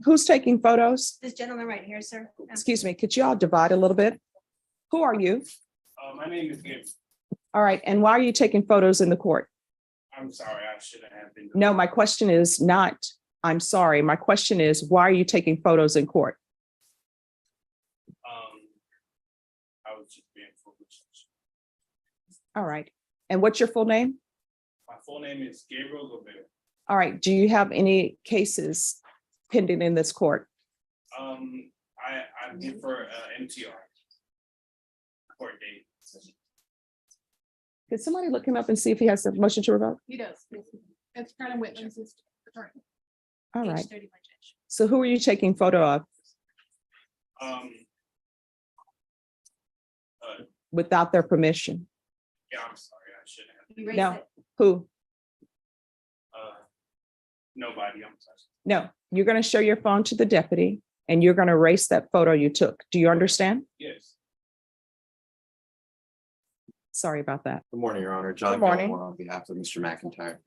Who's taking photos? This gentleman right here, sir. Excuse me, could you all divide a little bit? Who are you? My name is Gabriel. All right, and why are you taking photos in the court? I'm sorry, I shouldn't have been. No, my question is not, I'm sorry. My question is, why are you taking photos in court? I was just being foolish. All right. And what's your full name? My full name is Gabriel Gobert. All right. Do you have any cases pending in this court? I did for MTR. Court date. Could somebody look him up and see if he has a motion to revoke? He does. It's kind of witnesses. All right. Page 30 by judge. So who are you taking photo of without their permission? Yeah, I'm sorry, I shouldn't have. You raised No. it. Who? Nobody, I'm sorry. No, you're going to show your phone to the deputy and you're going to erase that photo you took. Do you understand? Yes. Sorry about that. Good morning, Your Honor. John Good morning. Gilmore on behalf of Mr. McIntyre.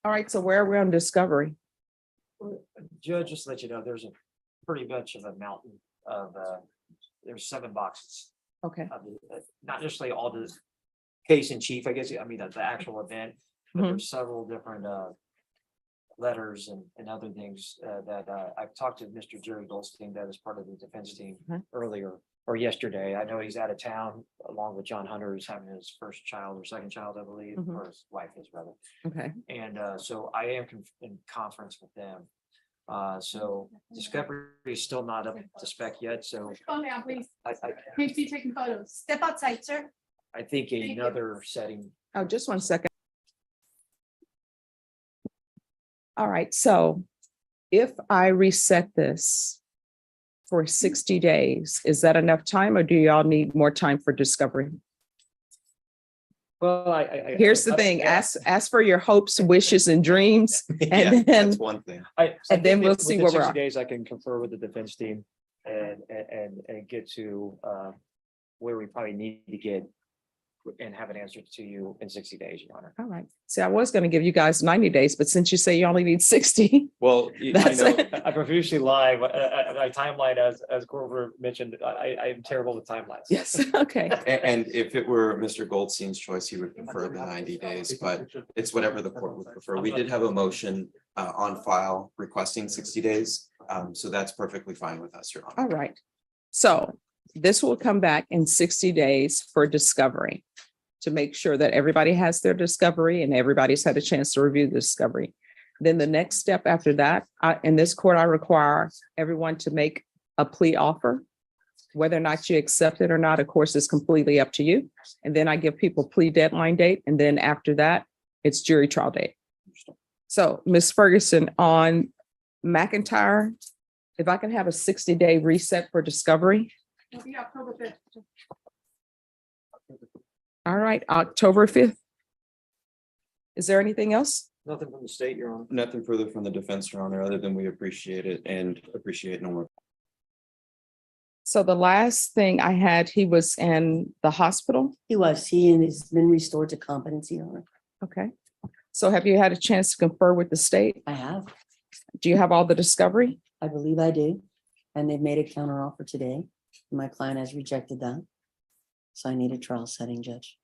All right. So where are we on discovery? Judge, just to let you know, there's a pretty much of a mountain of, there's 7 boxes. Okay. Not necessarily all the case in chief, I guess, I mean, the actual event, but Mhm. there's several different letters and other things that I've talked to Mr. Jerry Goldstein, that is part of the defense team Mhm. earlier or yesterday. I know he's out of town along with John Hunter, who's having his first child or second child, I believe, Mhm. or his wife, his brother. Okay. And so I am in conference with them. So discovery is still not up to spec yet, so Calm down, please. I Please be taking photos. Step outside, sir. think you. another setting. Oh, just 1 second. All right. So if I reset this for 60 days, is that enough time or do y'all need more time for discovery? Well, Here's the thing, ask for your hopes, wishes and dreams. Yeah, And then, that's one thing. and then we'll see where we're at. 60 days, I can confer with the defense team and get to where we probably need to get and have an answer to you in 60 days, Your Honor. All right. See, I was going to give you guys 90 days, but since you say you only need 60, Well, I That's know, it. I profusely lie, but my timeline, as Grover mentioned, I am terrible with timelines. yes, okay. and if it were Mr. Goldstein's choice, he would prefer the 90 days, but it's whatever the court would prefer. We did have a motion on file requesting 60 days. So that's perfectly fine with us, Your Honor. All right. So this will come back in 60 days for discovery to make sure that everybody has their discovery and everybody's had a chance to review the discovery. Then the next step after that, in this court, I require everyone to make a plea offer. Whether or not you accept it or not, of course, is completely up to you. And then I give people plea deadline date. And then after that, it's jury trial date. So Ms. Ferguson, on McIntyre, if I can have a 60-day reset for discovery. It'll be October 5th. All right, October 5th. Is there anything else? Nothing from the state, Your Honor. Nothing further from the defense, Your Honor, other than we appreciate it and appreciate no more. So the last thing I had, he was in the hospital. He and has been restored to competency, Your Honor. Okay. So have you had a chance to confer with the state? I have, Do you have all the discovery? I believe I do. And they've made a counteroffer today. My client has rejected that. So I need a trial setting, Judge.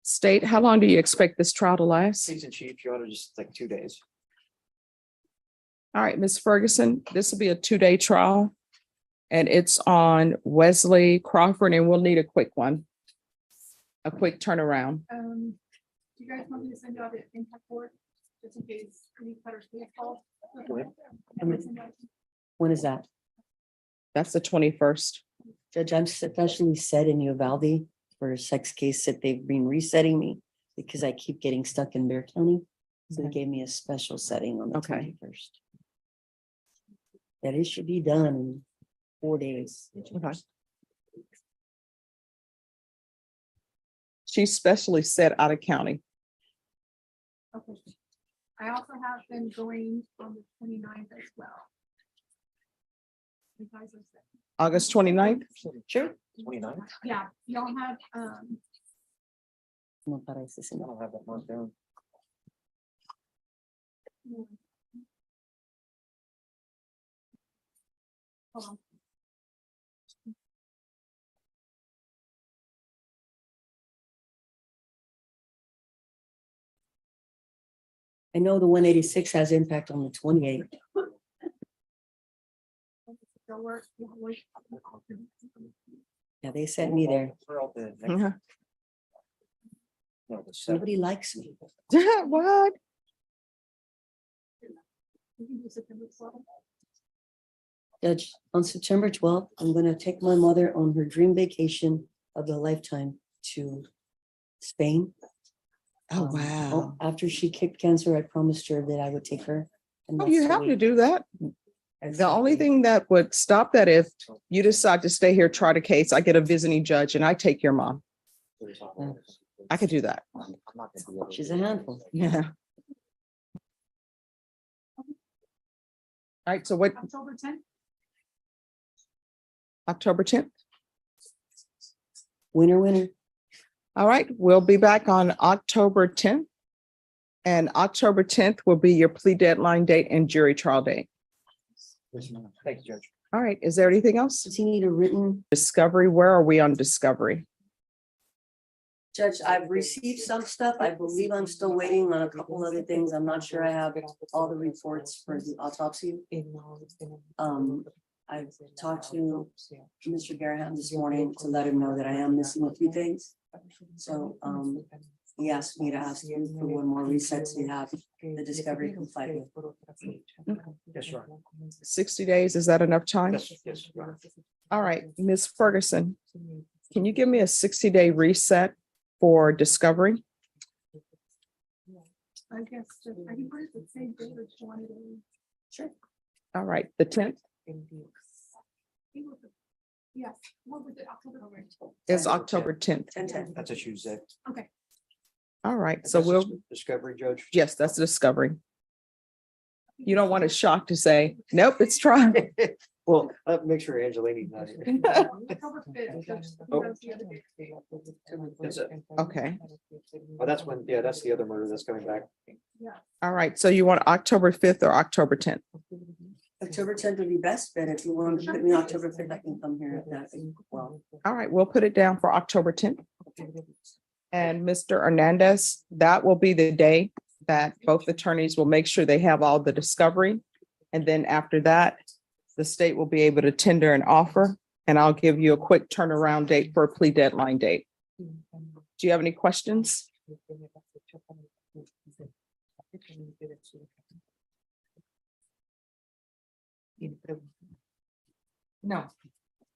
State, how long do you expect this trial to last? Case in chief, Your Honor, just like 2 days. All right, Ms. Ferguson, this will be a 2-day trial. And it's on Wesley Crawford, and we'll need a quick one. A quick turnaround. Do you guys want me to send out the impact board? Just in case any cutters get called? When is that? That's the 21st. Judge, I'm especially set in Uvalde for a sex case that they've been resetting me because I keep getting stuck in Bear County. So they Okay. gave me a special setting on the Okay. 21st. That it should be done in 4 days. Okay. She's specially set out of county. Okay. I also have them going on the 29th as well. You guys are set. August 29th. Sure. 29. Yeah, y'all have, No parece, I señor. don't have that marked down. hold on. I know the 186 has impact on the 28th. Still work. Yeah, wait. Yeah, they sent me there. We're all the next- Mhm. no, the seventh. Nobody likes me. What? We can do September 12th. Judge, on September 12th, I'm gonna take my mother on her dream vacation of a lifetime to Spain. Oh, Um, wow. After she kicked cancer, I promised her that I would take her. and Oh, that's you the have to way- do that. that's The only way- thing that would stop that if you decide to stay here, try the case, I get a visiting judge and I take your mom. I could do that. I'm not gonna be able to She's do a that. handful. Yeah. All right, so what, October 10th. October 10th? Winner, winner. All right, we'll be back on October 10th. And October 10th will be your plea deadline date and jury trial date. Thank you, Judge. All right, is there anything else? Does he need a written? Discovery, where are we on discovery? Judge, I've received some stuff. I believe I'm still waiting on a couple other things. I'm not sure I have all the reports for the autopsy. I've talked to Mr. Garaham this morning to let him know that I am missing a few things. So, he asked me to ask him for one more reset to have the discovery complied with. Yes, sir. 60 days, is that enough time? Yes, yes. All right, Ms. Ferguson, can you give me a 60-day reset for discovery? I guess, I can put it the same date or just one day. Sure. All right, the 10th Yes, what was it, October? is October 10th. 10-10. That's a Tuesday. Okay. All right, so we'll, Discovery, Judge. yes, that's discovery. You don't want a shock to say, nope, it's trial. Well, make sure Angelini's not here. October 5th. Judge, Oh. that's the other day. That's it. Okay, Oh, that's when, yeah, that's the other murder that's coming back. Yeah. all right, so you want October 5th or October 10th? October 10th would be best, but if you want to put me October 5th, I can come here at that. Well, All right, we'll put it down for October 10th. And Mr. Hernandez, that will be the day that both attorneys will make sure they have all the discovery. And then after that, the state will be able to tender an offer, and I'll give you a quick turnaround date for a plea deadline date. Do you have any questions? No.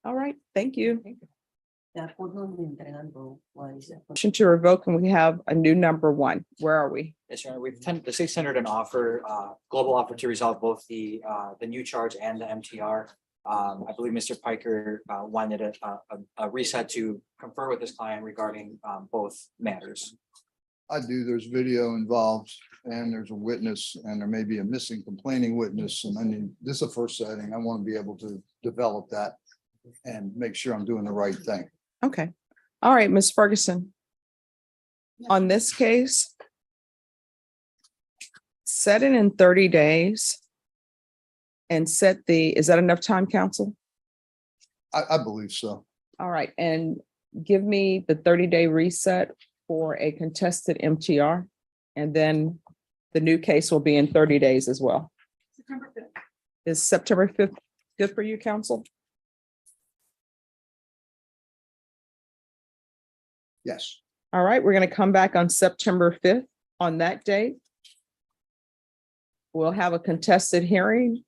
All right, thank you. de acuerdo, me entregando, what is it? Motion to revoke, and we have a new number one. Where are we? Yes, Your Honor, the 600 an offer, global offer to resolve both the new charge and the MTR. I believe Mr. Piker wanted a reset to confer with his client regarding both matters. I do. There's video involved and there's a witness and there may be a missing complaining witness. And I need, this is a first setting. I want to be able to develop that and make sure I'm doing the right thing. Okay. All right, Ms. Ferguson. On this case, set it in 30 days and set the, is that enough time, counsel? I believe so. All right, and give me the 30-day reset for a contested MTR. And then the new case will be in 30 days as well. September 5th. Is September 5th good for you, counsel? Yes. All right, we're going to come back on September 5th. On that date, we'll have a contested hearing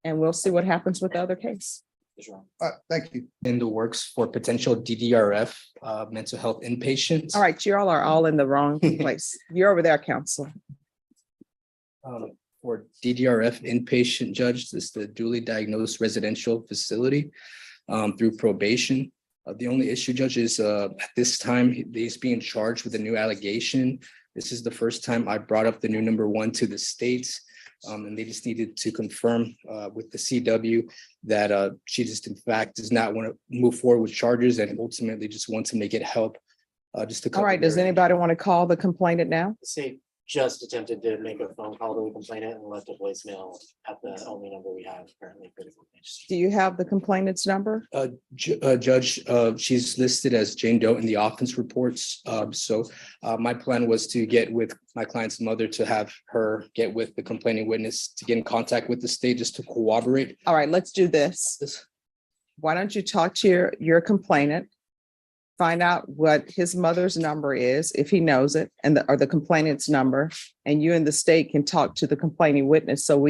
and we'll see what happens with the other case. Yes, Your Honor. All right. Thank you. in the works for potential DDRF, mental health inpatients. All right, you all are all in the wrong place. You're over there, counsel. For DDRF inpatient judge, this is the duly diagnosed residential facility through probation. The only issue, judge, is at this time, he's being charged with a new allegation. This is the first time I brought up the new number one to the states. And they just needed to confirm with the CW that she just in fact does not want to move forward with charges and ultimately just wants to make it help. Just to All right, does anybody want to call the complainant now? Say just attempted to make a phone call to the complainant and left a voicemail at the only number we have currently for the complaint. Do you have the complainant's number? Judge, she's listed as Jane Doe in the offense reports. So my plan was to get with my client's mother to have her get with the complaining witness to get in contact with the state just to corroborate. All right, let's do this. Why don't you talk to your complainant? Find out what his mother's number is, if he knows it, or the complainant's number, and you and the state can talk to the complaining witness. So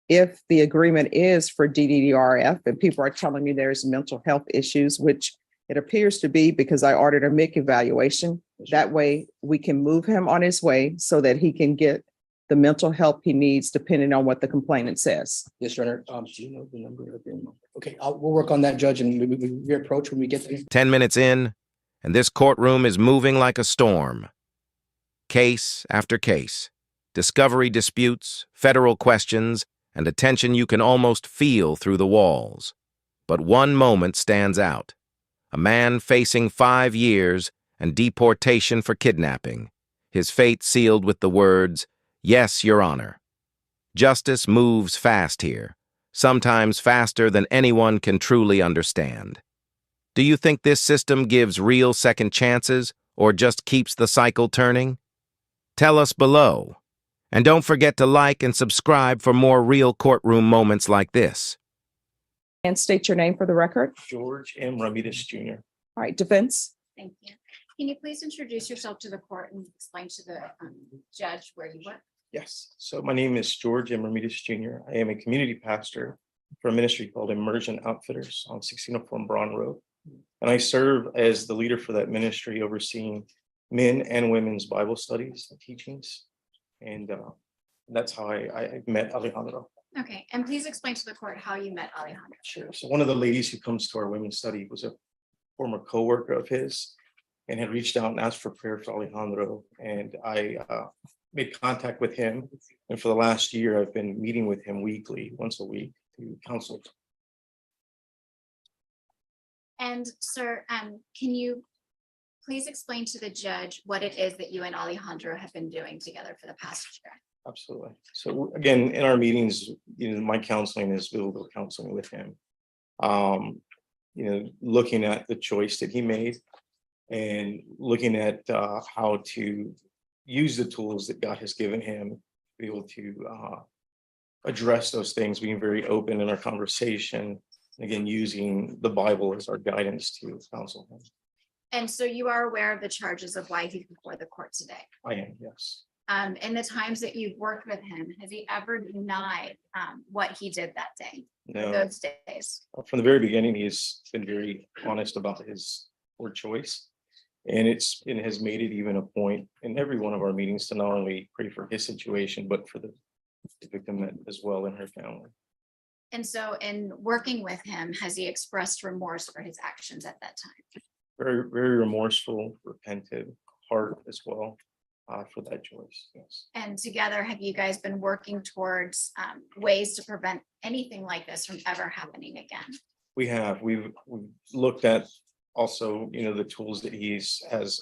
if the agreement is for DDRF, and people are telling me there's mental health issues, which it appears to be because I ordered a MIC evaluation, that way we can move him on his way so that he can get the mental help he needs, depending on what the complainant says. Yes, Your Honor. Do you know the number of your mom? Okay, we'll work on that, Judge, and we approach when we get there. 10 minutes in, and this courtroom is moving like a storm. Case after case, discovery disputes, federal questions, and a tension you can almost feel through the walls. But one moment stands out. A man facing 5 years and deportation for kidnapping, his fate sealed with the words, "Yes, Your Honor." Justice moves fast here, sometimes faster than anyone can truly understand. Do you think this system gives real second chances or just keeps the cycle turning? Tell us below. And don't forget to like and subscribe for more real courtroom moments like this. And state your name for the record. George M. Ramirez Jr. All right, defense. Thank you. Can you please introduce yourself to the court and explain to the judge where you work? Yes. So my name is George M. Ramirez Jr. I am a community pastor for a ministry called Immersion Outfitters on 1604 Braun Road. And I serve as the leader for that ministry, overseeing men and women's Bible studies and teachings. And that's how I met Alejandro. Okay, and please explain to the court how you met Alejandro. Sure. So one of the ladies who comes to our women's study was a former coworker of his and had reached out and asked for prayer for Alejandro. And I made contact with him. And for the last year, I've been meeting with him weekly, once a week, to counsel. And sir, can you please explain to the judge what it is that you and Alejandro have been doing together for the past year? Absolutely. So again, in our meetings, my counseling is biblical counseling with him. Looking at the choice that he made and looking at how to use the tools that God has given him to be able to address those things, being very open in our conversation. Again, using the Bible as our guidance to counsel him. And so you are aware of the charges of why he's before the court today? I am, yes. In the times that you've worked with him, has he ever denied what he did that day? No. Those days? From the very beginning, he's been very honest about his word choice. And it has made it even a point in every one of our meetings to not only pray for his situation, but for the victim as well and her family. And so in working with him, has he expressed remorse for his actions at that time? Very, very remorseful, repentant heart as well for that choice. Yes. And together, have you guys been working towards ways to prevent anything like this from ever happening again? We have. We've looked at also, the tools that has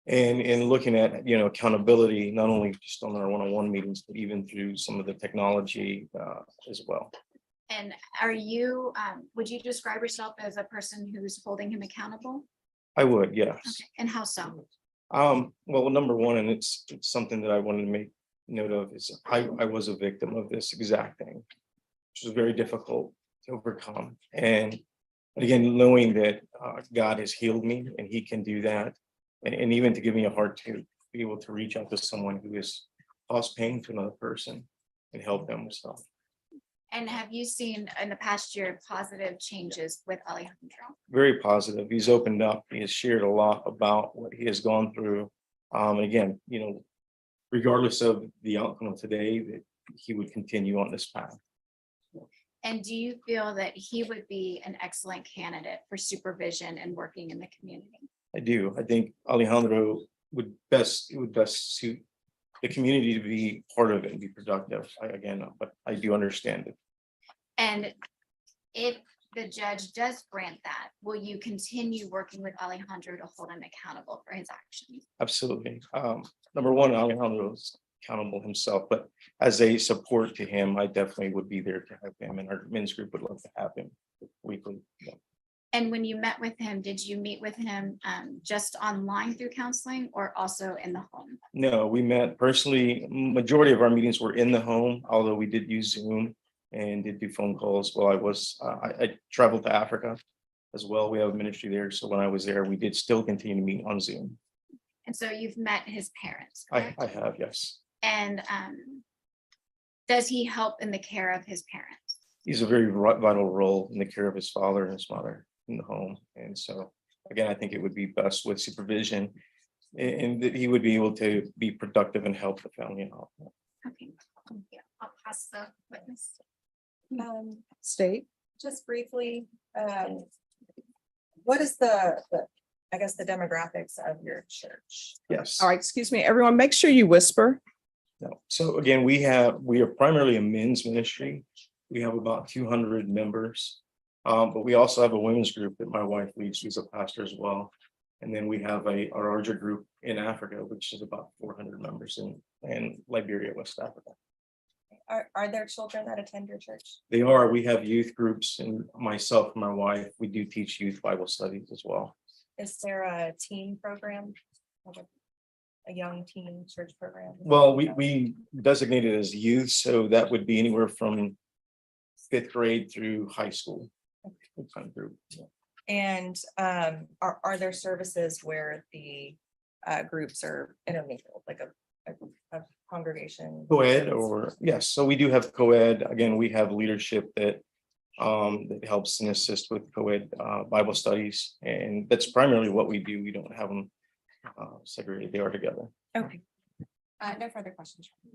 and in looking at, accountability, not only just on our one-on-one meetings, but even through some of the technology as well. And would you describe yourself as a person who's holding him accountable? I would, yes. Okay. And how so? Well, number one, and it's something that I wanted to make note of, is I was a victim of this exact thing, which was very difficult to overcome. And again, knowing that God has healed me and he can do that. And even to give me a heart to be able to reach out to someone who has caused pain to another person and help them with stuff. And have you seen in the past year positive changes with Alejandro? Very positive. He's opened up. He has shared a lot about what he has gone through. And again, regardless of the outcome of today, that he would continue on this path. And do you feel that he would be an excellent candidate for supervision and working in the community? I do. I think Alejandro would best suit the community to be part of it and be productive. But I do understand it. And if the judge does grant that, will you continue working with Alejandro to hold him accountable for his actions? Absolutely. Number one, Alejandro is accountable himself, but as a support to him, I definitely would be there to have him, and our men's group would love to have him weekly. Yeah. And when you met with him, did you meet with him just online through counseling or also in the home? No, we met personally. Majority of our meetings were in the home, although we did use Zoom and did do phone calls while I traveled to Africa as well. We have a ministry there. So when I was there, we did still continue to meet on Zoom. And so you've met his parents, I correct? have, yes. And does he help in the care of his parents? He's a very vital role in the care of his father and his mother in the home. And so, again, I think it would be best with supervision and that he would be able to be productive and help the family out. Okay, thank you. I'll pass the witness. State. Just briefly, what is I guess the demographics of your church? Yes. All right, excuse me, everyone, make sure you whisper. No. So again, we are primarily a men's ministry. We have about 200 members. But we also have a women's group that my wife leads. She's a pastor as well. And then we have a larger group in Africa, which is about 400 members in Liberia, West Africa. Are there children that attend your church? They are. We have youth groups, and myself and my wife, we do teach youth Bible studies as well. Is there a teen program? Like a young teen church program? Well, we designate it as youth, so that would be anywhere from 5th grade through high school. Kind of group. Yeah. And are there services where the groups are intermingled, like a congregation? Co-ed or yes, so we do have co-ed. Again, we have leadership that helps and assists with co-ed Bible studies, and that's primarily what we do. We don't have them segregated; they are together. Okay. No further questions. All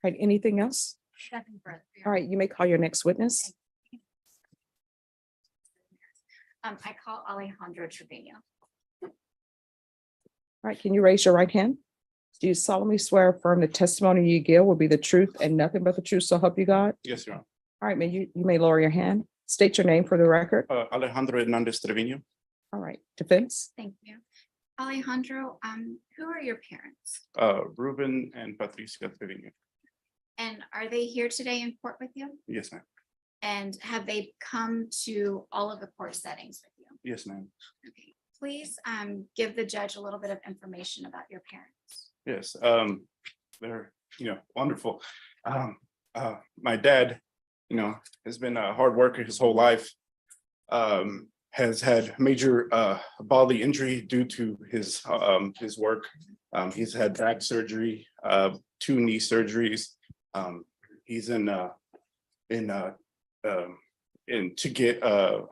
right, anything else? Nothing further. All right, you may call your next witness. I call Alejandro Trevino. All right, can you raise your right hand? Do you solemnly swear or affirm the testimony you give will be the truth and nothing but the truth, so help you God? Yes, Your Honor. All right, you may lower your hand. State your name for the record. Alejandro Hernandez Trevino. All right, defense. Thank you. Alejandro, who are your parents? Ruben and Patricia Trevino. And are they here today in court with you? Yes, ma'am. And have they come to all of the court settings with you? Yes, ma'am. Okay. Please give the judge a little bit of information about your parents. Yes, they're, wonderful. My dad, has been a hard worker his whole life. Has had major bodily injury due to his work. He's had back surgery, 2 knee surgeries. He's in to get a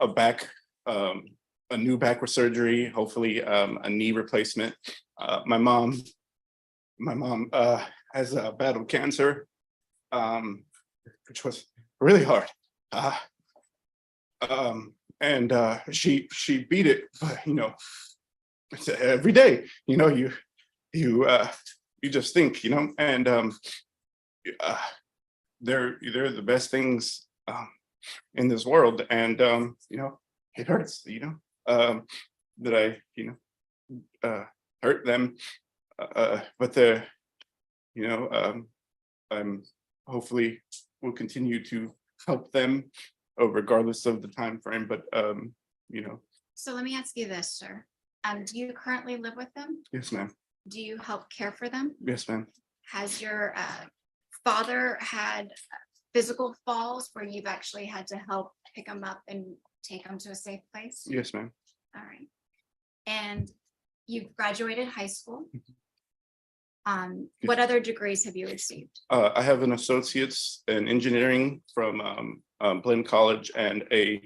new back surgery, hopefully a knee replacement. My mom has battled cancer, which was really hard. And she beat it, but every day, you just think, and they're the best things in this world, and it hurts, that I hurt them, but I'm hopefully will continue to help them regardless of the time frame, but So let me ask you this, sir. Do you currently live with them? Yes, ma'am. Do you help care for them? Yes, ma'am. Has your father had physical falls where you've actually had to help pick them up and take them to a safe place? Yes, ma'am. All right. And you've graduated high school. What other degrees have you received? I have an associate's in engineering from Blinn College and a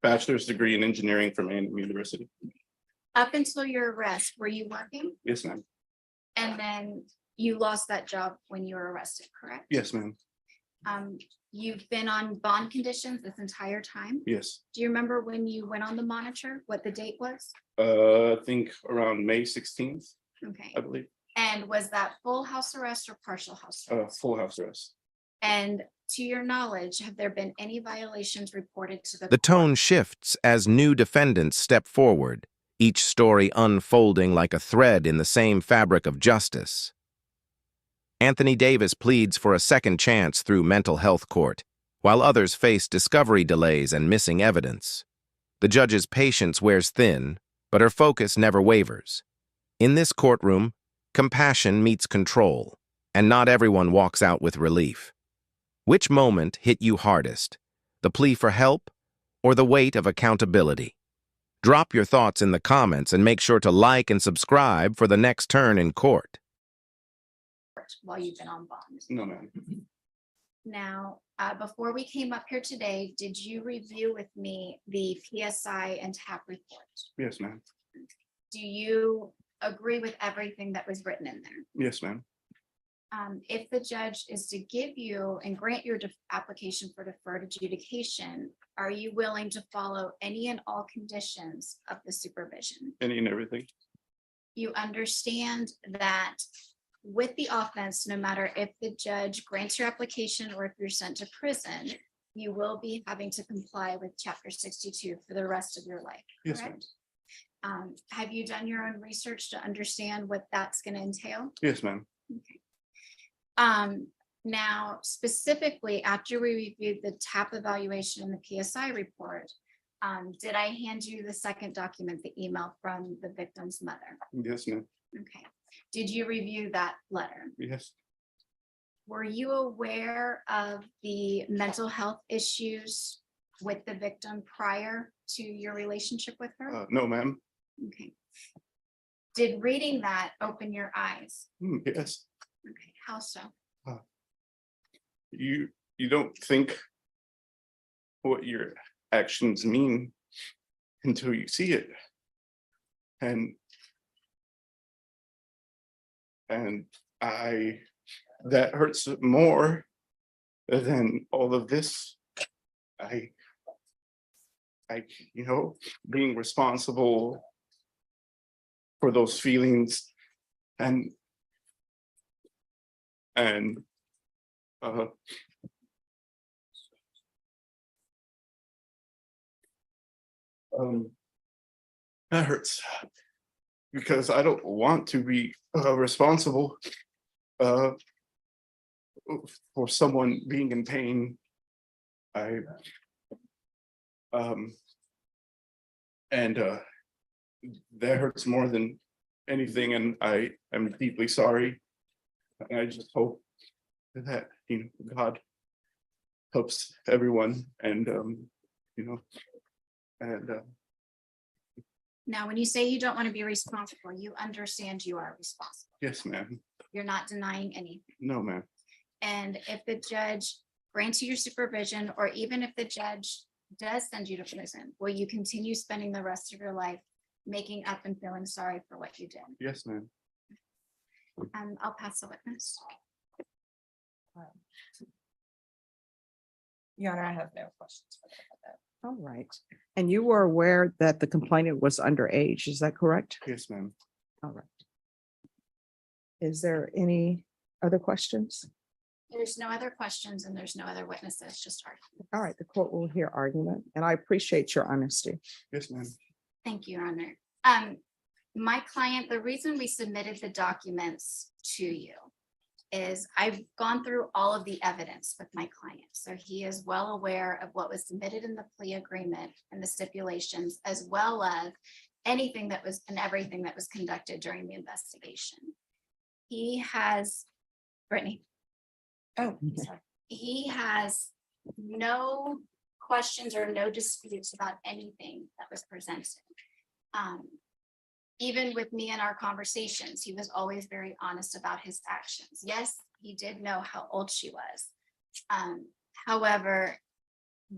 bachelor's degree in engineering from A&M University. Up until your arrest, were you working? Yes, ma'am. And then you lost that job when you were arrested, correct? Yes, ma'am. You've been on bond conditions this entire time? Yes. Do you remember when you went on the monitor, what the date was? I think around May 16th, Okay. I believe. And was that full house arrest or partial house arrest? Full house arrest. And to your knowledge, have there been any violations reported to the? The tone shifts as new defendants step forward, each story unfolding like a thread in the same fabric of justice. Anthony Davis pleads for a second chance through mental health court, while others face discovery delays and missing evidence. The judge's patience wears thin, but her focus never wavers. In this courtroom, compassion meets control, and not everyone walks out with relief. Which moment hit you hardest? The plea for help or the weight of accountability? Drop your thoughts in the comments and make sure to like and subscribe for the next turn in court. While you've been on bond. No, ma'am. Now, before we came up here today, did you review with me the PSI and TAP report? Yes, ma'am. Do you agree with everything that was written in there? Yes, ma'am. If the judge is to give you and grant your application for deferred adjudication, are you willing to follow any and all conditions of the supervision? Any and everything. You understand that with the offense, no matter if the judge grants your application or if you're sent to prison, you will be having to comply with Chapter 62 for the rest of your life. Yes, ma'am. correct? Have you done your own research to understand what that's going to entail? Yes, ma'am. Okay. Now, specifically, after we reviewed the TAP evaluation and the PSI report, did I hand you the second document, the email from the victim's mother? Yes, ma'am. Okay. Did you review that letter? Yes. Were you aware of the mental health issues with the victim prior to your relationship with her? No, ma'am. Okay. Did reading that open your eyes? Yes. Okay, how so? You don't think what your actions mean until you see it. And that hurts more than all of this. Being responsible for those feelings and that hurts because I don't want to be responsible for someone being in pain. That hurts more than anything, and I am deeply sorry. And I just hope that God helps everyone, and Now, when you say you don't want to be responsible, you understand you are responsible. yes, ma'am. You're not denying anything. No, ma'am. And if the judge grants you your supervision, or even if the judge does send you to prison, will you continue spending the rest of your life making up and feeling sorry for what you did? Yes, ma'am. I'll pass the witness. Your Honor, I have no questions. All right. And you were aware that the complainant was underage, is that correct? Yes, ma'am. All right. Is there any other questions? There's no other questions and there's no other witnesses, just argument. All right, the court will hear argument, and I appreciate your honesty. Yes, ma'am. Thank you, Your Honor. My client, the reason we submitted the documents to you is I've gone through all of the evidence with my client. So he is well aware of what was submitted in the plea agreement and the stipulations, as well as anything that was and everything that was conducted during the investigation. He has, Brittany. Oh, Sorry. He has no questions or no disputes about anything that was presented. Even with me in our conversations, he was always very honest about his actions. Yes, he did know how old she was. However,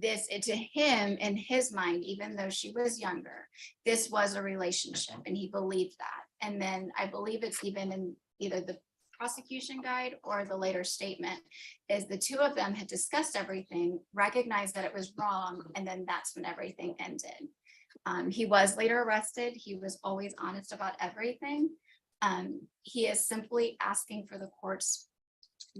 to him, in his mind, even though she was younger, this was a relationship and he believed that. And then I believe it's even in either the prosecution guide or the later statement, is the two of them had discussed everything, recognized that it was wrong, and then that's when everything ended. He was later arrested. He was always honest about everything, He is simply asking for the court's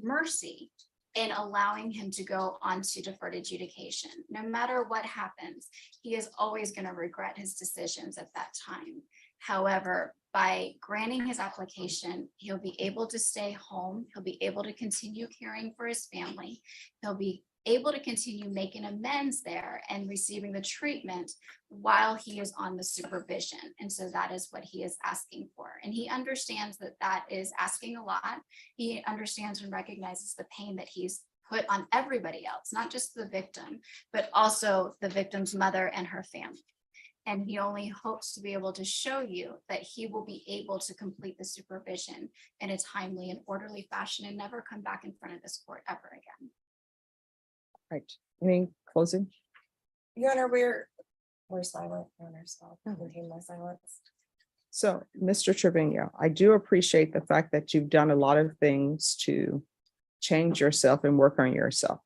mercy in allowing him to go on to deferred adjudication. No matter what happens, he is always going to regret his decisions at that time. However, by granting his application, he'll be able to stay home. He'll be able to continue caring for his family. He'll be able to continue making amends there and receiving the treatment while he is on the supervision. And so that is what he is asking for. And he understands that that is asking a lot. He understands and recognizes the pain that he's put on everybody else, not just the victim, but also the victim's mother and her family. And he only hopes to be able to show you that he will be able to complete the supervision in a timely and orderly fashion and never come back in front of this court ever again. Right. Any closing? Your Honor, we're silent. Your Honor, so I'll maintain my silence. So, Mr. Trevino, I do appreciate the fact that you've done a lot of things to change yourself and work on yourself.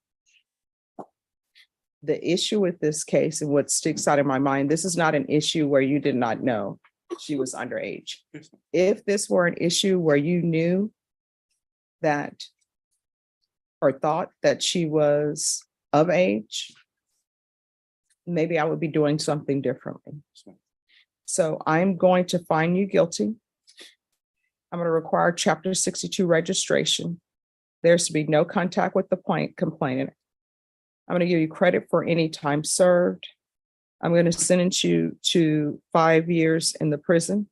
The issue with this case and what sticks out in my mind, this is not an issue where you did not know she was underage. If this were an issue where you knew that or thought that she was of age, maybe I would be doing something differently. So I'm going to find you guilty. I'm going to require Chapter 62 registration. There's to be no contact with the complainant. I'm going to give you credit for any time served. I'm going to sentence you to 5 years in the prison.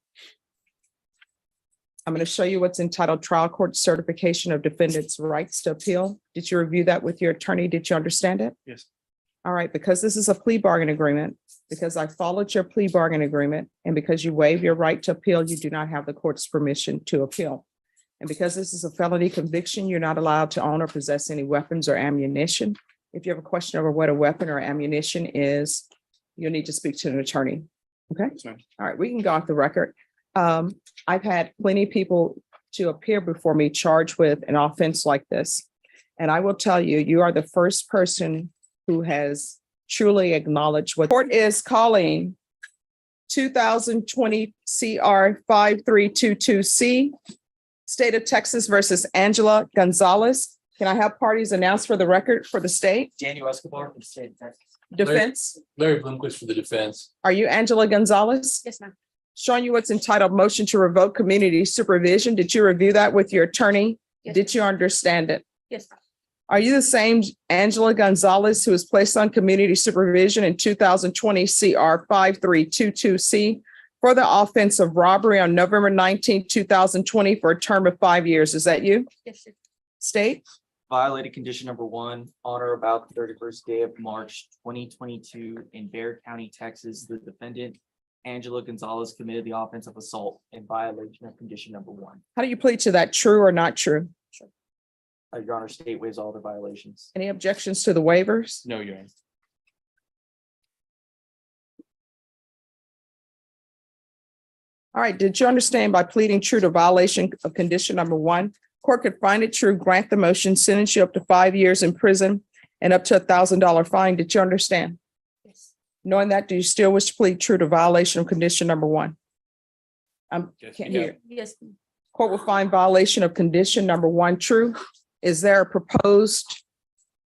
I'm going to show you what's entitled Trial Court Certification of Defendants' Rights to Appeal. Did you review that with your attorney? Did you understand it? Yes. All right, because this is a plea bargain agreement, because I followed your plea bargain agreement, and because you waive your right to appeal, you do not have the court's permission to appeal. And because this is a felony conviction, you're not allowed to own or possess any weapons or ammunition. If you have a question over what a weapon or ammunition is, you'll need to speak to an attorney. Okay? Yes, ma'am. All right, we can go off the record. I've had plenty of people to appear before me charged with an offense like this. And I will tell you, you are the first person who has truly acknowledged what the court is calling 2020 CR 5322C, State of Texas versus Angela Gonzalez. Can I have parties announced for the record for the state? Daniel Escobar from the state of Texas. Defense, Larry Bloomquist for the defense. are you Angela Gonzalez? Yes, ma'am. Showing you what's entitled Motion to Revoke Community Supervision. Did you review that with your attorney? Yes, Did you understand it? Yes, ma'am. Are you the same Angela Gonzalez who was placed on community supervision in 2020 CR 5322C for the offense of robbery on November 19, 2020 for a term of 5 years? Is that you? Yes, sir. State? Violated condition number 1, on or about the 31st day of March 2022 in Bexar County, Texas. The defendant, Angela Gonzalez, committed the offense of assault in violation of condition number 1. How do you plead to that? True or not true? Your Honor, state waives all the violations. Any objections to the waivers? No, Your Honor. All right. Did you understand by pleading true to violation of condition number 1, court could find it true, grant the motion, sentence you up to 5 years in prison and up to $1,000 fine? Did you understand? Yes. Knowing that, do you still wish to plead true to violation of condition number 1? Yes, Can't we do. hear. Yes. Court will find violation of condition number 1 true. Is there a proposed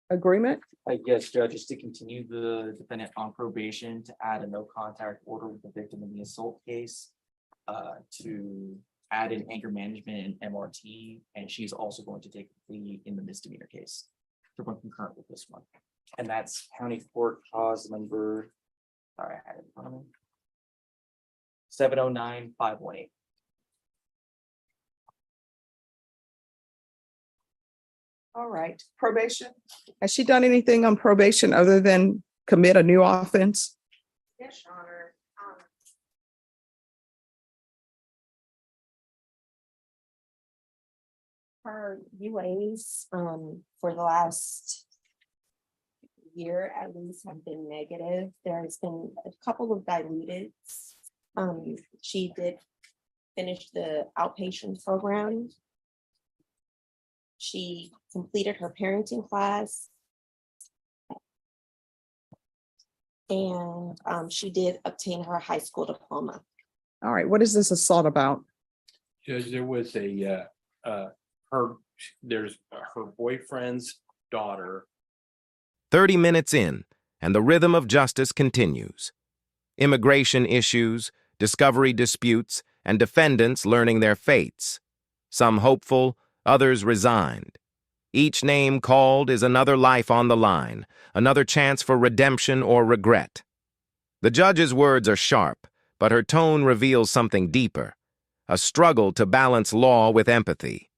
agreement? Yes, Judge, is to continue the defendant on probation, to add a no contact order with the victim in the assault case, to add in anger management and MRT, and she's also going to take a plea in the misdemeanor case to run concurrent with this one. And that's county court cause number, sorry, I had it in front of me. 709518. All right. Probation. Has she done anything on probation other than commit a new offense? Yes, Your Honor. Her UAs for the last year at least have been negative. There's been a couple of diluted. She did finish the outpatient program. She completed her parenting class. And she did obtain her high school diploma. All right. What is this assault about? Judge, there was there's her boyfriend's daughter. 30 minutes in, and the rhythm of justice continues. Immigration issues, discovery disputes, and defendants learning their fates. Some hopeful, others resigned. Each name called is another life on the line, another chance for redemption or regret. The judge's words are sharp, but her tone reveals something deeper, a struggle to balance law with empathy.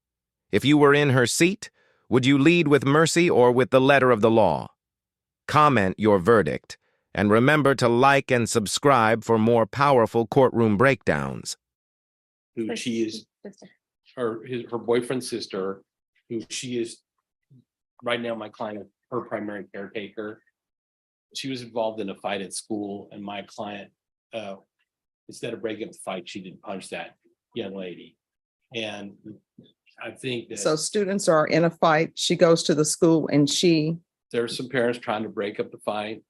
If you were in her seat, would you lead with mercy or with the letter of the law? Comment your verdict, and remember to like and subscribe for more powerful courtroom breakdowns. Who she is, her boyfriend's sister, who she is right now my client, her primary caretaker. She was involved in a fight at school, and my client, instead of breaking up the fight, she didn't punch that young lady. And I think that So students are in a fight. She goes to the school and there's some parents trying to break up the fight,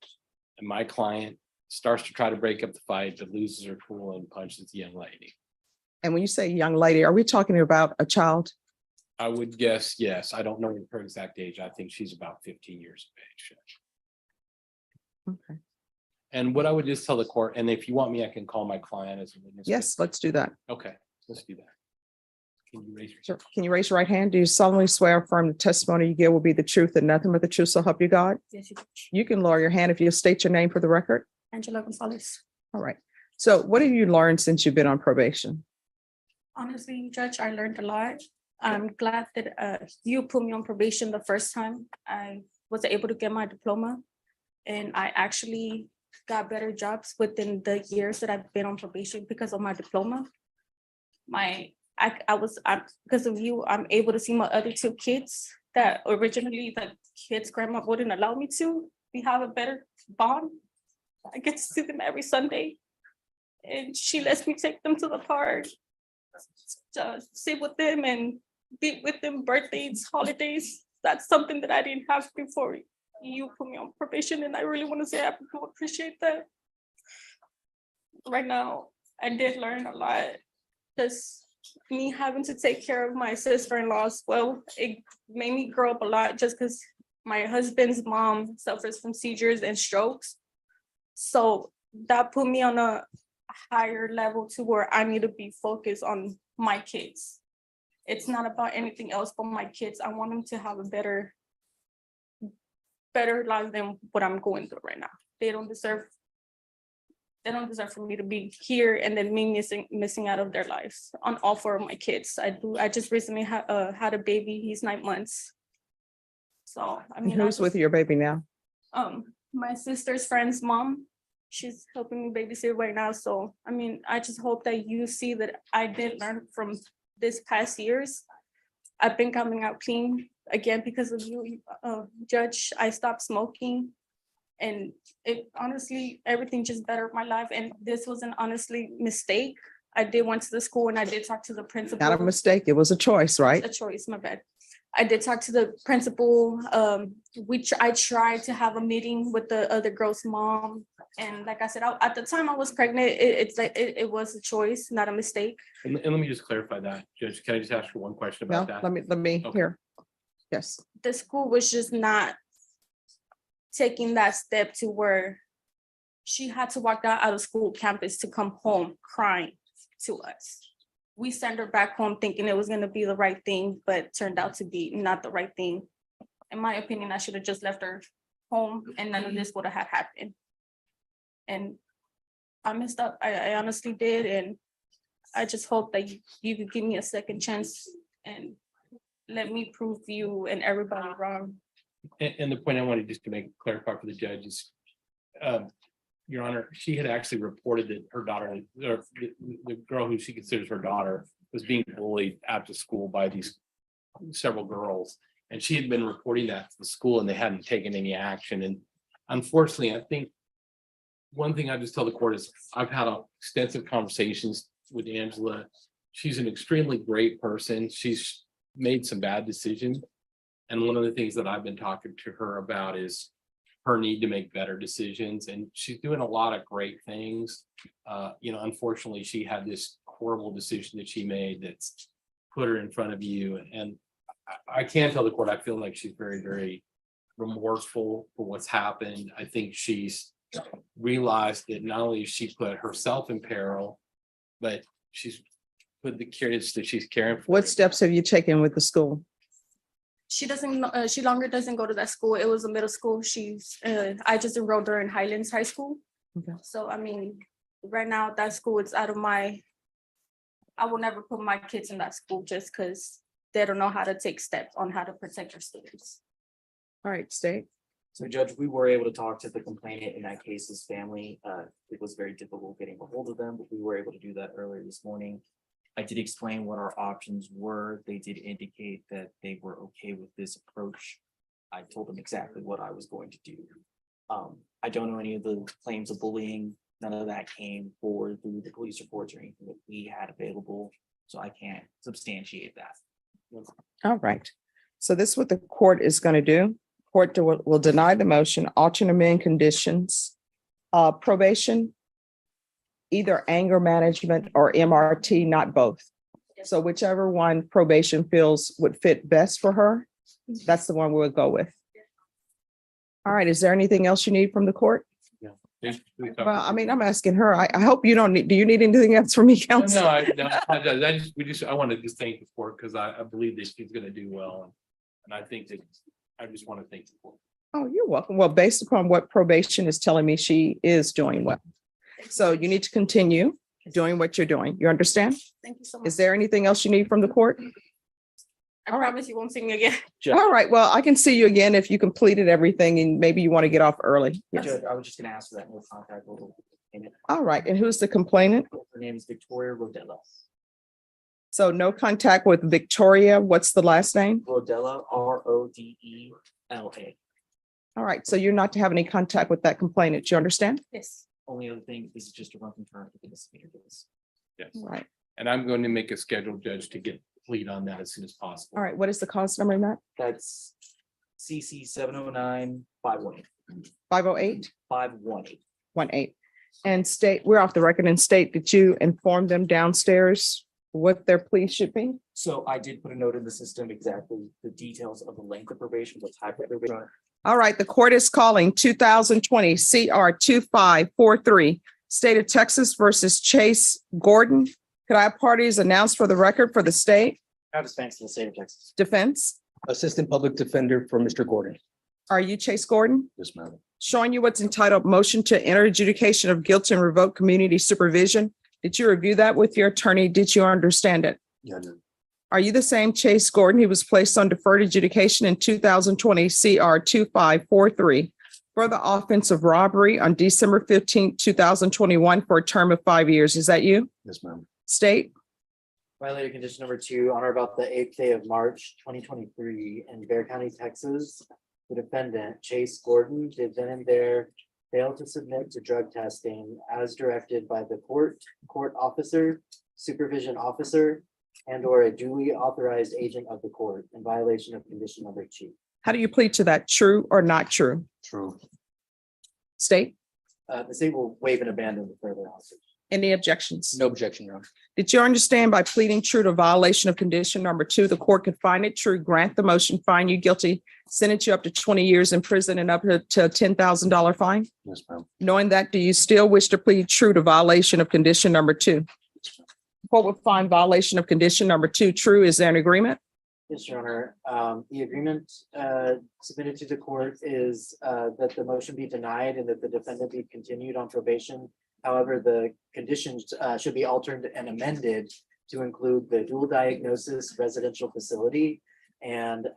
and my client starts to try to break up the fight, but loses her cool and punches the young lady. and when you say young lady, are we talking about a child? I would guess, yes. I don't know her exact age. I think she's about 15 years of age. Okay. And what I would just tell the court, and if you want me, I can call my client as a witness. Yes, let's do that. Okay, let's do that. Can you raise your? Sure. Can you raise your right hand? Do you solemnly swear or affirm the testimony you give will be the truth and nothing but the truth, so help you God? Yes, you. You can lower your hand if you state your name for the record. Angela Gonzalez. All right. So what have you learned since you've been on probation? Honestly, Judge, I learned a lot. I'm glad that you put me on probation the first time. I was able to get my diploma, and I actually got better jobs within the years that I've been on probation because of my diploma. Because of you, I'm able to see my other two kids that originally the kids' grandma wouldn't allow me to. We have a better bond. I get to see them every Sunday, and she lets me take them to the park, sit with them and be with them, birthdays, holidays. That's something that I didn't have before you put me on probation, and I really want to say I do appreciate that. Right now, I did learn a lot, because me having to take care of my sister-in-law as well, it made me grow up a lot, just because my husband's mom suffers from seizures and strokes. So that put me on a higher level to where I need to be focused on my kids. It's not about anything else but my kids. I want them to have a better life than what I'm going through right now. They don't deserve for me to be here and then me missing out of their lives on all four of my kids. I just recently had a baby. He's 9 months. So I mean, Who's with your baby now? My sister's friend's mom. She's helping me babysit right now. So I mean, I just hope that you see that I did learn from this past years. I've been coming out clean again because of you, Judge. I stopped smoking, and it honestly, everything just bettered my life. And this was an honestly mistake. I did went to the school and I did talk to the principal. Not a mistake. It was a choice, right? A choice, my bad. I did talk to the principal. I tried to have a meeting with the other girl's mom. And like I said, at the time I was pregnant, it was a choice, not a mistake. And let me just clarify that, Judge. Can I just ask you one question about No, that? let me Okay. hear. Yes. The school was just not taking that step to where she had to walk out of school campus to come home crying to us. We sent her back home thinking it was going to be the right thing, but turned out to be not the right thing. In my opinion, I should have just left her home and none of this would have happened. And I messed up. I honestly did. And I just hope that you could give me a second chance and let me prove you and everybody wrong. And the point I wanted just to clarify for the judge is, Your Honor, she had actually reported that her daughter, or the girl who she considers her daughter, was being bullied after school by these several girls. And she had been reporting that to the school and they hadn't taken any action. And unfortunately, I think one thing I just tell the court is I've had extensive conversations with Angela. She's an extremely great person. She's made some bad decisions. And one of the things that I've been talking to her about is her need to make better decisions. And she's doing a lot of great things. Unfortunately, she had this horrible decision that she made that's put her in front of you. And I can tell the court, I feel like she's very, very remorseful for what's happened. I think she's realized that not only has she put herself in peril, but she's put the kids that she's caring for. What steps have you taken with the school? She doesn't, she longer doesn't go to that school. It was a middle school. I just enrolled her in Highlands High School. Okay. So, I mean, right now that school is out of I will never put my kids in that school just because they don't know how to take steps on how to protect their students. All right, State. So Judge, we were able to talk to the complainant in that case's family. It was very difficult getting a hold of them, but we were able to do that earlier this morning. I did explain what our options were. They did indicate that they were okay with this approach. I told them exactly what I was going to do. I don't know any of the claims of bullying. None of that came forward through the police reports or anything that we had available, so I can't substantiate that. All right. So this is what the court is going to do. Court will deny the motion, alternate amend conditions, probation, either anger management or MRT, not both. So whichever one probation feels would fit best for her, that's the one we'll go with. All right. Is there anything else you need from the court? Well, I mean, I'm asking her. I hope you don't need, do you need anything else from me, counsel? No, I want to just thank the court because I believe that she's going to do well. And I think that I just want to thank the court. Oh, you're welcome. Well, based upon what probation is telling me, she is doing well. So you need to continue doing what you're doing. You understand? Thank you so much. Is there anything else you need from the court? I promise you won't see me again. All right. Well, I can see you again if you completed everything and maybe you want to get off early. Yes. Judge, I was just gonna ask for that no contact. All right. And who's the complainant? Her name is Victoria Rodella. So no contact with Victoria. What's the last name? Rodella, Rodela. All right. So you're not to have any contact with that complainant. You understand? Yes. Only other thing is just to run concurrent with the misdemeanor case. Yes. All right. And I'm going to make a schedule, Judge, to get Plea on that as soon as possible. All right. What is the cause number in that? That's CC 709-518. 508? 518. 18. And state, we're off the record and state that you informed them downstairs what their plea should be? So I did put a note in the system, exactly the details of the length of probation, what type of probation. All right, the court is calling 2020 CR 2543, State of Texas versus Chase Gordon. Could I have parties announced for the record for the state? I dispense to the state of Texas. Defense? Assistant Public Defender for Mr. Gordon. Are you Chase Gordon? Yes, ma'am. Showing you what's entitled Motion to Enter Adjudication of Guilt and Revoke Community Supervision. Did you review that with your attorney? Did you understand it? Yeah, I did. Are you the same Chase Gordon who was placed on deferred adjudication in 2020 CR 2543 for the offense of robbery on December 15, 2021 for a term of 5 years? Is that you? Yes, ma'am. State? Violated condition number 2 on or about the 8th day of March 2023 in Bexar County, Texas. The defendant, Chase Gordon, did then and there fail to submit to drug testing as directed by the court officer, supervision officer, and or a duly authorized agent of the court in violation of condition number 2. How do you plead to that? True or not true? True. State? The state will waive and abandon the further answers. Any objections? No objection, Your Honor. Did you understand by pleading true to violation of condition number 2, the court could find it true, grant the motion, find you guilty, sentence you up to 20 years in prison and up to a $10,000 fine? Yes, ma'am. Knowing that, do you still wish to plead true to violation of condition number 2? Court would find violation of condition number 2 true. Is there an agreement? Yes, Your Honor. The agreement submitted to the court is that the motion be denied and that the defendant be continued on probation. However, the conditions should be altered and amended to include the dual diagnosis residential facility. And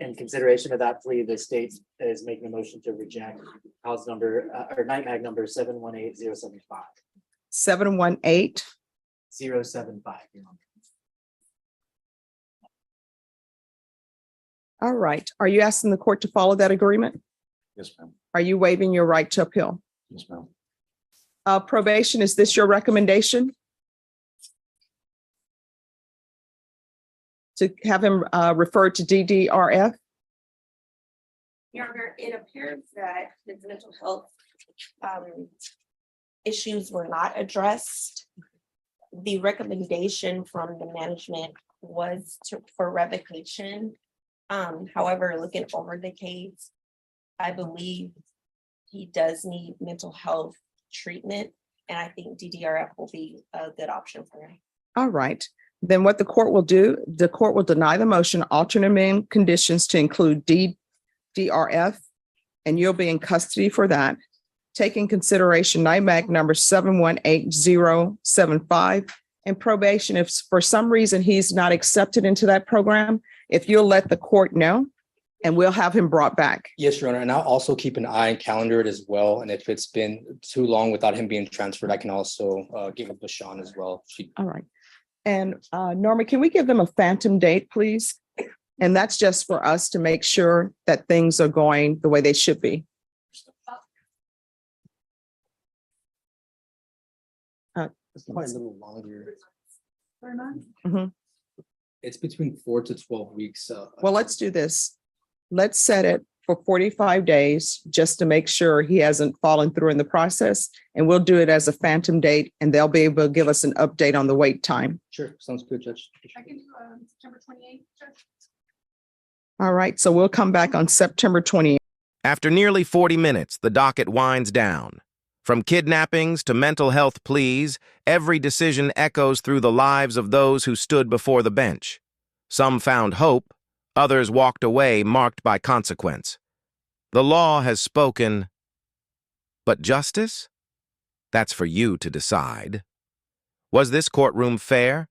in consideration of that plea, the state is making a motion to reject house number or night mag number 718-075. 718. 075. Your Honor. All right. Are you asking the court to follow that agreement? Yes, ma'am. Are you waiving your right to appeal? Yes, ma'am. Probation, is this your recommendation? To have him referred to DDRF? Your Honor, it appears that his mental health issues were not addressed the recommendation from the management was for revocation. However, looking over the case, I believe he does need mental health treatment, and I think DDRF will be a good option for him. All right. Then what the court will do, the court will deny the motion, alternate amend conditions to include DRF, and you'll be in custody for that. Taking consideration NIMAC number 718075 and probation. If for some reason he's not accepted into that program, if you'll let the court know, and we'll have him brought back. Yes, Your Honor, and I'll also keep an eye and calendar it as well. And if it's been too long without him being transferred, I can also give it to Sean as well. All right. And Norma, can we give them a phantom date, please? And that's just for us to make sure that things are going the way they should be. It's probably a little longer. Mhm. It's between 4 to 12 weeks. Well, let's do this. Let's set it for 45 days just to make sure he hasn't fallen through in the process. And we'll do it as a phantom date, and they'll be able to give us an update on the wait time. Sure, sounds good, Judge. I can do September 28th, Judge. All right, so we'll come back on September 28th. After nearly 40 minutes, the docket winds down. From kidnappings to mental health pleas, every decision echoes through the lives of those who stood before the bench. Some found hope, others walked away marked by consequence. The law has spoken, but justice? That's for you to decide. Was this courtroom fair,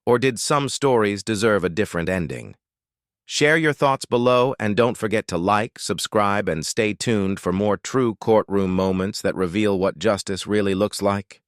or did some stories deserve a different ending? Share your thoughts below, and don't forget to like, subscribe, and stay tuned for more true courtroom moments that reveal what justice really looks like.